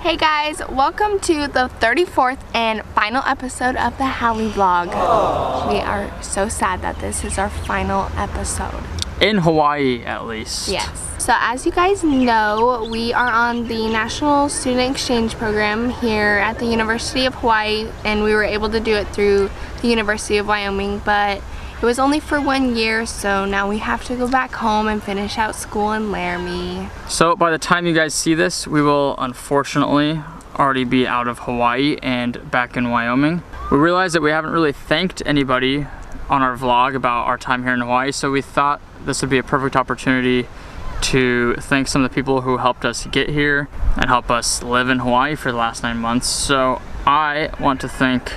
Hey guys, welcome to the 34th and final episode of the Haole vlog. We are so sad that this is our final episode. In Hawaii, at least. Yes. So as you guys know, we are on the National Student Exchange Program here at the University of Hawaii, and we were able to do it through the University of Wyoming, but it was only for 1 year, so now we have to go back home and finish out school in Laramie. So by the time you guys see this, we will unfortunately already be out of Hawaii and back in Wyoming. We realized that we haven't really thanked anybody on our vlog about our time here in Hawaii, so we thought this would be a perfect opportunity to thank some of the people who helped us get here and help us live in Hawaii for the last 9 months. So I want to thank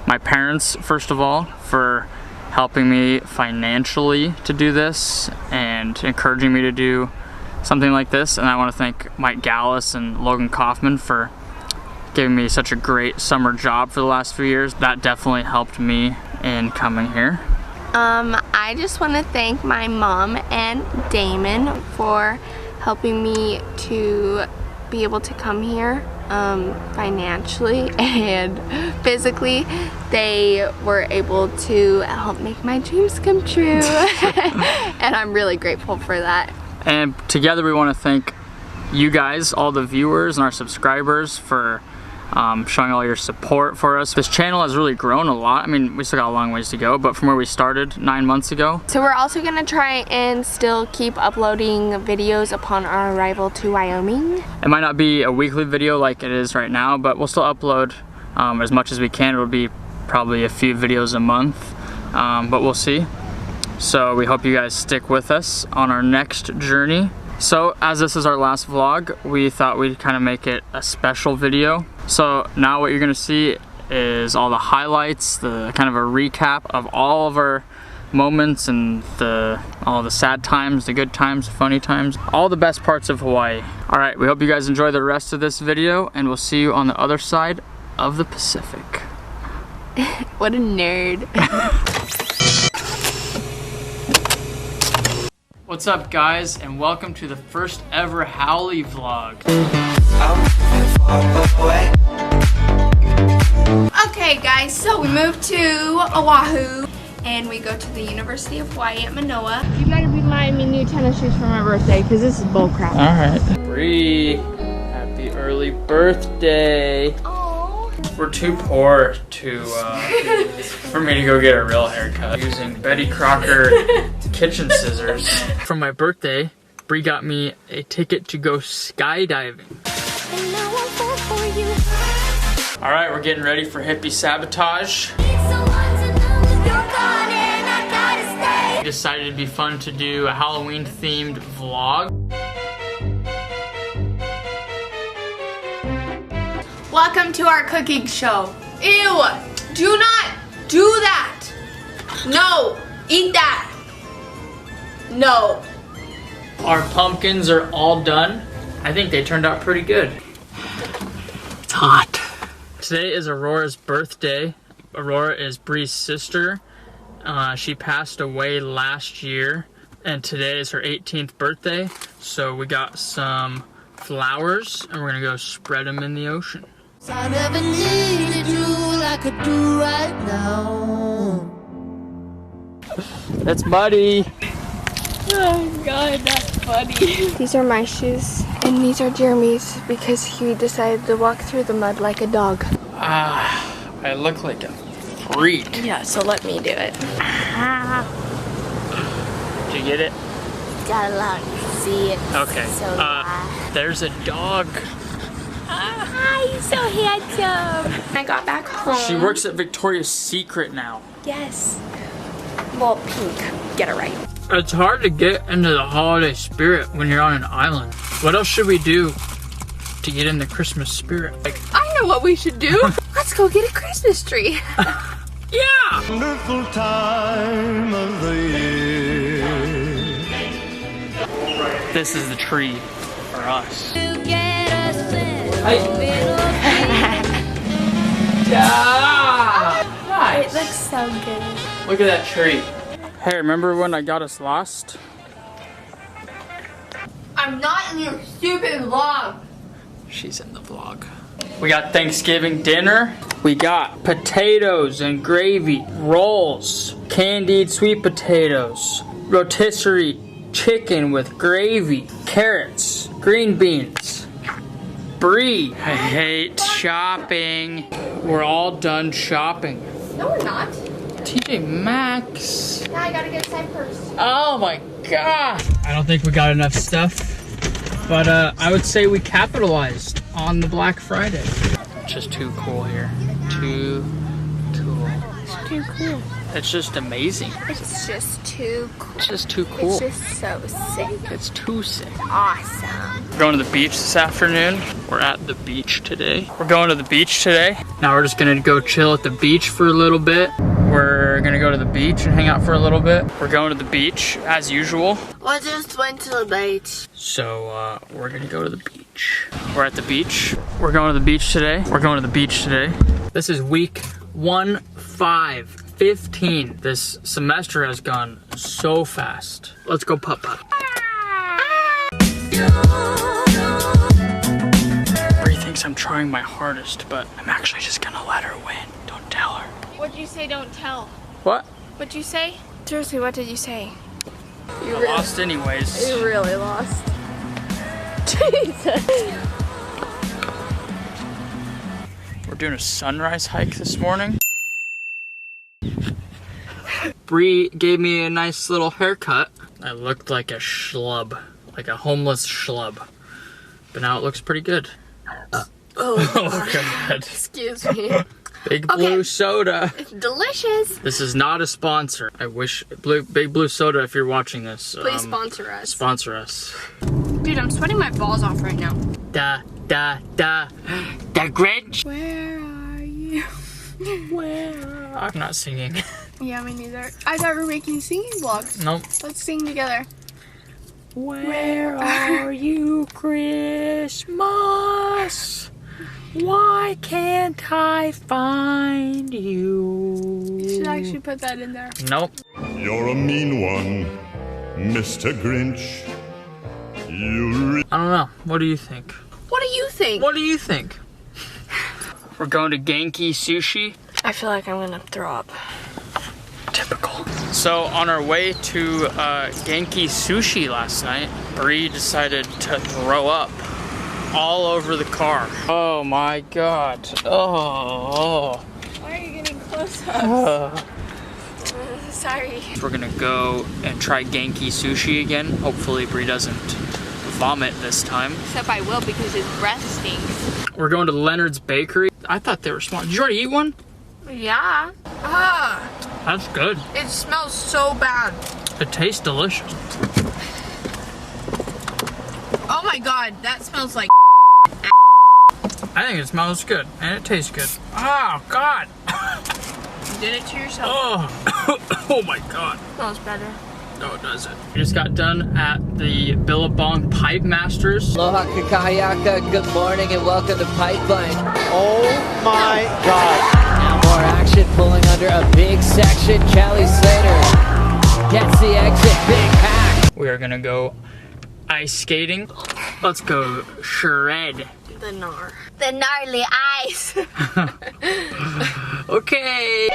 my parents, first of all, for helping me financially to do this and encouraging me to do something like this. And I want to thank Mike Gallus and Logan Kaufman for giving me such a great summer job for the last few years. That definitely helped me in coming here. I just want to thank my mom and Damon for helping me to be able to come here financially and physically. They were able to help make my dreams come true and I'm really grateful for that. And together we want to thank you guys, all the viewers and our subscribers, for showing all your support for us. This channel has really grown a lot. I mean, we still got a long ways to go, but from where we started 9 months ago. So we're also gonna try and still keep uploading videos upon our arrival to Wyoming. It might not be a weekly video like it is right now, but we'll still upload as much as we can. It'll be probably a few videos a month, but we'll see. So we hope you guys stick with us on our next journey. So as this is our last vlog, we thought we'd kind of make it a special video. So now what you're gonna see is all the highlights, the kind of a recap of all of our moments and all the sad times, the good times, the funny times, all the best parts of Hawaii. All right, we hope you guys enjoy the rest of this video, and we'll see you on the other side of the Pacific. What a nerd. What's up guys, and welcome to the first ever Haole vlog. Okay guys, so we moved to Oahu and we go to the University of Hawaii at Manoa. You better be buying me new tennis shoes for my birthday because this is bullcrap. Alright. BREE, happy early birthday. Aww. We're too poor to for me to go get a real haircut using Betty Crocker kitchen scissors. For my birthday, BREE got me a ticket to go skydiving. Alright, we're getting ready for hippie sabotage. We decided it'd be fun to do a Halloween themed vlog. Welcome to our cooking show. Ew! Do not do that! No! Eat that! No. Our pumpkins are all done. I think they turned out pretty good. It's hot. Today is Aurora's birthday. Aurora is BREE's sister. She passed away last year, and today is her 18th birthday. So we got some flowers, and we're gonna go spread them in the ocean. I never needed you like I do right now. That's muddy. Oh god, that's funny. These are my shoes, and these are Jeremy's because he decided to walk through the mud like a dog. I look like a freak. Yeah, so let me do it. Did you get it? Got a lot to see it. Okay. So There's a dog. Hi, he's so handsome. I got back home. She works at Victoria's Secret now. Yes. Well, pink. Get it right. It's hard to get into the holiday spirit when you're on an island. What else should we do to get in the Christmas spirit? Like, I know what we should do. Let's go get a Christmas tree. yeah! Wonderful time of the year. This is the tree for us. It looks so good. Look at that tree. Hey, remember when I got us lost? I'm not in your stupid vlog. She's in the vlog. We got Thanksgiving dinner. We got potatoes and gravy, rolls, candied sweet potatoes, rotisserie chicken with gravy, carrots, green beans, BREE. I hate shopping. We're all done shopping. No, we're not. TJ Maxx. Now I gotta get inside first. Oh my god. I don't think we got enough stuff, but I would say we capitalized on the Black Friday. It's just too cool here. Too cool. It's too cool. It's just amazing. It's just too cool. It's just too cool. It's just so sick. It's too sick. Awesome. We're going to the beach this afternoon. We're at the beach today. We're going to the beach today. Now we're just gonna go chill at the beach for a little bit. We're gonna go to the beach and hang out for a little bit. We're going to the beach as usual. I just went to the beach. So we're gonna go to the beach. We're at the beach. We're going to the beach today. We're going to the beach today. This is week 15. This semester has gone so fast. Let's go putt-putt. Bree thinks I'm trying my hardest, but I'm actually just gonna let her win. Don't tell her. What'd you say, don't tell? What? What'd you say? Seriously, what did you say? I lost anyways. You really lost. Jesus. We're doing a sunrise hike this morning. Bree gave me a nice little haircut. I looked like a schlub, like a homeless schlub. But now it looks pretty good. Oh god. Excuse me. Big Blue Soda. It's delicious. This is not a sponsor. I wish, Big Blue Soda, if you're watching this. Please sponsor us. Sponsor us. Dude, I'm sweating my balls off right now. The Grinch. Where are you? Where? I'm not singing. Yeah, me neither. I thought we were making singing vlogs. Nope. Let's sing together. Where are you, Christmas? Why can't I find you? You should actually put that in there. Nope. You're a mean one, Mr. Grinch. I don't know. What do you think? What do you think? What do you think? We're going to Genki Sushi. I feel like I'm gonna throw up. Typical. So on our way to Genki Sushi last night, Bree decided to throw up all over the car. Oh my god. Oh. Why are you getting close up? Sorry. We're gonna go and try Genki Sushi again. Hopefully Bree doesn't vomit this time. Except I will because his breath stinks. We're going to Leonard's Bakery. I thought they were small. Did you already eat one? Yeah. Ah, That's good. it smells so bad. It tastes delicious. Oh my god, that smells like I think it smells good and it tastes good. Oh god. you did it to yourself. Oh. Oh my god. Smells better. No, it doesn't. We just got done at the Billabong Pipe Masters. Aloha kakahayaka, good morning and welcome to Pipeline. Oh my god. Now more action pulling under a big section. Kelly Slater gets the exit, big hack. We are gonna go ice skating. Let's go shred. The gnarly ice. Okay.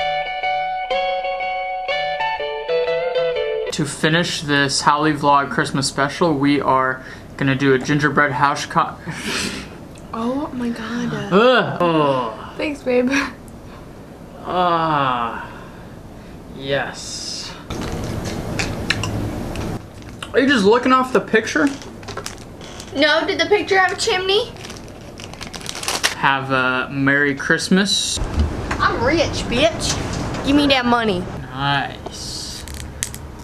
To finish this Haole vlog Christmas special, we are gonna do a gingerbread house Oh my god. Oh. Thanks, babe. Ah. Yes. Are you just looking off the picture? No, did the picture have a chimney? Have a Merry Christmas. I'm rich, bitch. Give me that money. Nice.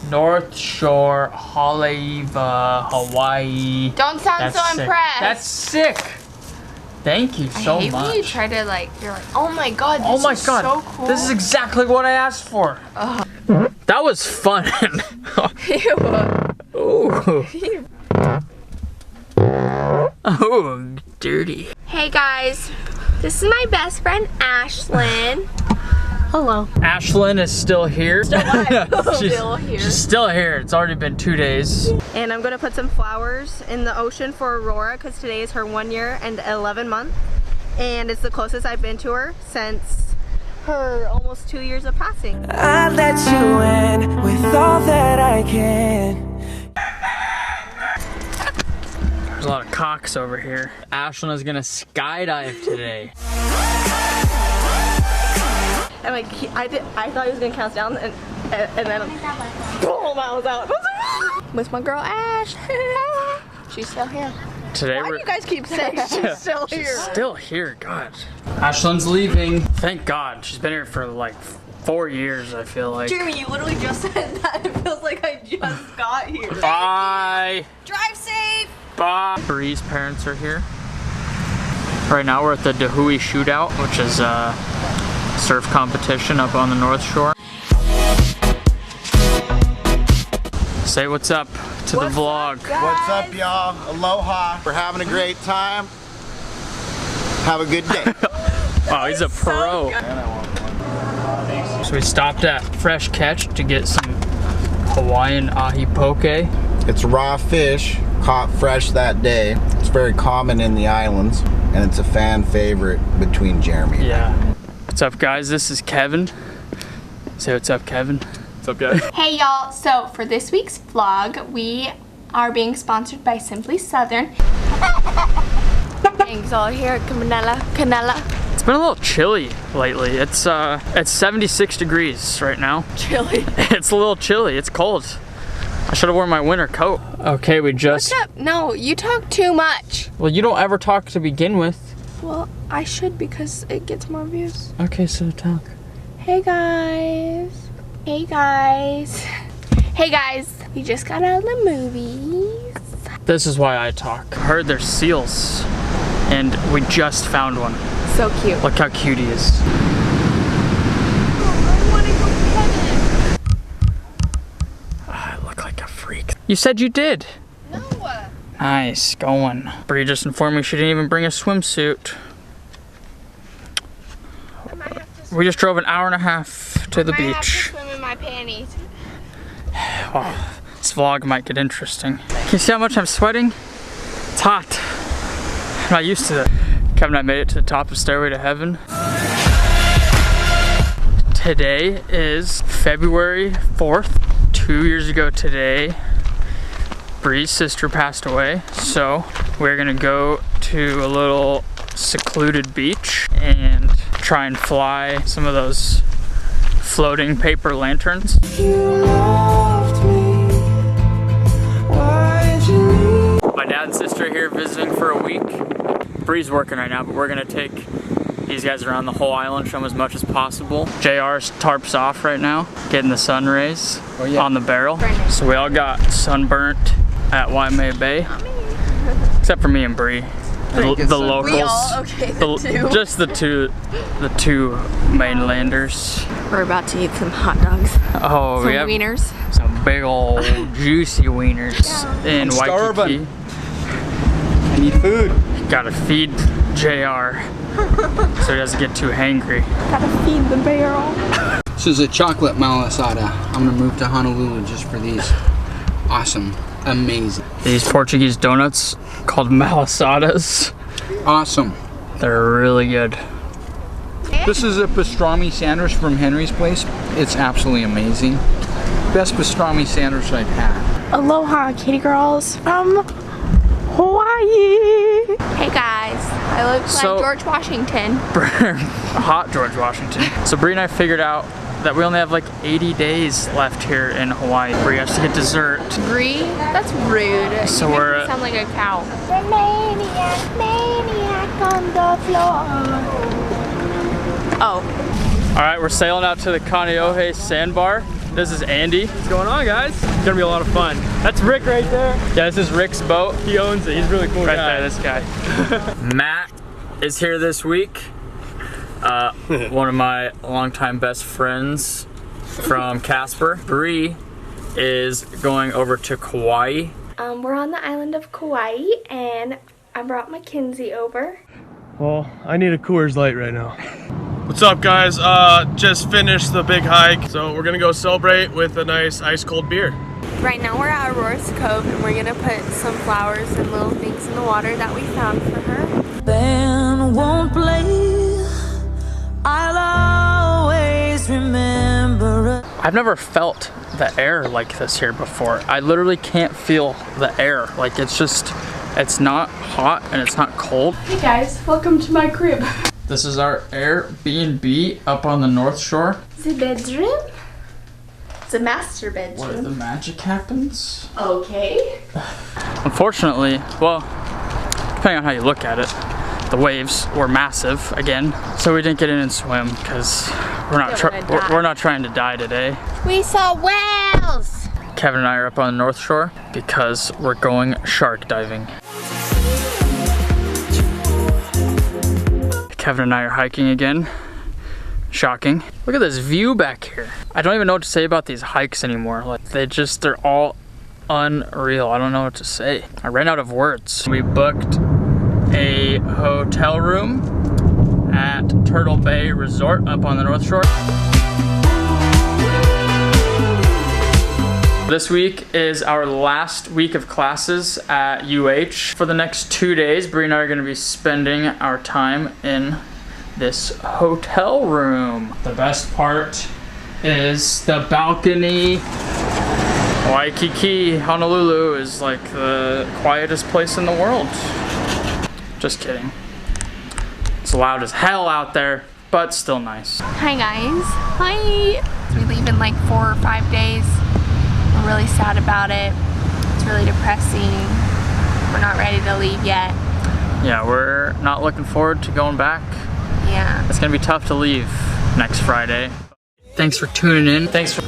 North Shore, Haleiwa, Hawaii. Don't sound so sick. impressed. That's sick. Thank you so I hate much. when you try to like, you're like, oh my god, this Oh my is god, so cool. this is exactly what I asked for. That was fun. Ew. Ooh. Oh, dirty. Hey guys, this is my best friend Ashlyn. Hello. Ashlyn is still here. Still here. She's still here. It's already been 2 days. And I'm gonna put some flowers in the ocean for Aurora because today is her 1 year and 11 months. And it's the closest I've been to her since her almost 2 years of passing. I let you in with all that I can. There's a lot of cocks over here. Ashlyn is gonna skydive today. And like I thought he was gonna count down and then boom, I was out. With my girl Ash. She's still here. Today Why do you guys keep saying she's still here? She's still here, God. Ashlyn's leaving. Thank God. She's been here for like 4 years, I feel like. Jeremy, you literally just said that. It feels like I just got here. Bye. Drive safe. Bye. BREE's parents are here. Right now we're at the Dahui Shootout, which is a surf competition up on the North Shore. Say what's up to the vlog. What's up, y'all? Aloha. We're having a great time. Have a good day. Wow, he's a pro. So we stopped at Fresh Catch to get some Hawaiian ahi poke. It's raw fish caught fresh that day. It's very common in the islands, and it's a fan favorite between Jeremy and I. Yeah. What's up, guys? This is Kevin. Say what's up, Kevin. What's up, guys? Hey y'all, so for this week's vlog, we are being sponsored by Simply Southern. Thanks all here at Canela. It's been a little chilly lately. It's 76 degrees right now. Chilly. It's a little chilly. It's cold. I should have worn my winter coat. Okay, we just... What's up? No, you talk too much. Well, you don't ever talk to begin with. Well, I should because it gets more views. Okay, so talk. Hey guys. Hey guys. Hey guys. We just got out of the movies. This is why I talk. I heard there's seals, and we just found one. So cute. Look how cute he is. I want to go pet it. I look like a freak. You said you did. No. Nice going. BREE just informed me she didn't even bring a swimsuit. I might have to We just drove an hour and a half to the I might have to beach. swim in my panties. Wow, this vlog might get interesting. Can you see how much I'm sweating? It's hot. I'm not used to it. Kevin and I made it to the top of Stairway to Heaven. Today is February 4th. 2 years ago today, BREE's sister passed away. So we're gonna go to a little secluded beach and try and fly some of those floating paper lanterns. My dad and sister are here visiting for a week. BREE's working right now, but we're gonna take these guys around the whole island, show them as much as possible. JR's tarps off right now, getting the sun rays on the barrel. So we all got sunburnt at Waimea Bay, except for me and BREE. The locals. We all okay, the two. Just the two mainlanders. We're about to eat some hot dogs. Oh, Some we have wieners. some big old juicy wieners in Waikiki. I need food. Gotta feed JR so he doesn't get too hangry. Gotta feed the barrel. This is a chocolate malasada. I'm gonna move to Honolulu just for these. Awesome. Amazing. These Portuguese donuts called malasadas. Awesome. They're really good. This is a pastrami sandwich from Henry's place. It's absolutely amazing. Best pastrami sandwich I've had. Aloha, kitty girls from Hawaii. Hey guys, I look So- like George Washington. Hot George Washington. So BREE and I figured out that we only have like 80 days left here in Hawaii. BREE has to get dessert. BREE? That's rude. So you we're make me sound like a cow. The maniac on the floor. Oh. All right, we're sailing out to the Kaneohe Sandbar. This is Andy. What's going on, guys? It's gonna be a lot of fun. That's Rick right there. Yeah, this is Rick's boat. He owns it. He's a really cool Right guy. there, this guy. Matt is here this week. One of my longtime best friends from Casper. BREE is going over to Kauai. We're on the island of Kauai, and I brought Mackenzie over. Well, I need a Coors Light right now. What's up, guys? Just finished the big hike, so we're gonna go celebrate with a nice ice cold beer. Right now we're at Aurora's Cove and we're gonna put some flowers and little things in the water that we found for her. Band won't play. I'll always remember. I've never felt the air like this here before. I literally can't feel the air. Like it's not hot and it's not cold. Hey guys, welcome to my crib. This is our Airbnb up on the North Shore. It's a bedroom. It's a master bedroom. Where the magic happens. Okay. Unfortunately, well, depending on how you look at it, the waves were massive again. So we didn't get in and swim because we're not trying to die today. We saw whales. Kevin and I are up on the North Shore because we're going shark diving. Kevin and I are hiking again. Shocking. Look at this view back here. I don't even know what to say about these hikes anymore. Like they're all unreal. I don't know what to say. I ran out of words. We booked a hotel room at Turtle Bay Resort up on the North Shore. This week is our last week of classes at UH. For the next 2 days, Bree and I are going to be spending our time in this hotel room. The best part is the balcony. Waikiki, Honolulu is like the quietest place in the world. Just kidding. It's loud as hell out there, but still nice. Hi guys. Hi. We leave in like 4 or 5 days. We're really sad about it. It's really depressing. We're not ready to leave yet. Yeah, we're not looking forward to going back. Yeah. It's gonna be tough to leave next Friday. Thanks for tuning in. Thank you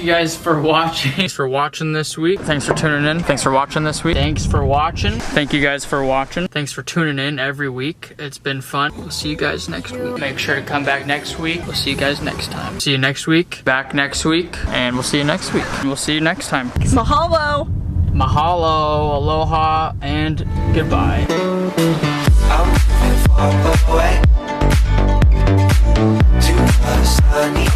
guys for watching. Thanks for watching this week. Thanks for tuning in. Thanks for watching this week. Thanks for watching. Thank you guys for watching. Thanks for tuning in every week. It's been fun. We'll see you guys next week. Make sure to come back next week. We'll see you guys next time. See you next week. Back next week. And we'll see you next week. And we'll see you next time. Mahalo. Mahalo, aloha, and goodbye. I'm far away to the sunny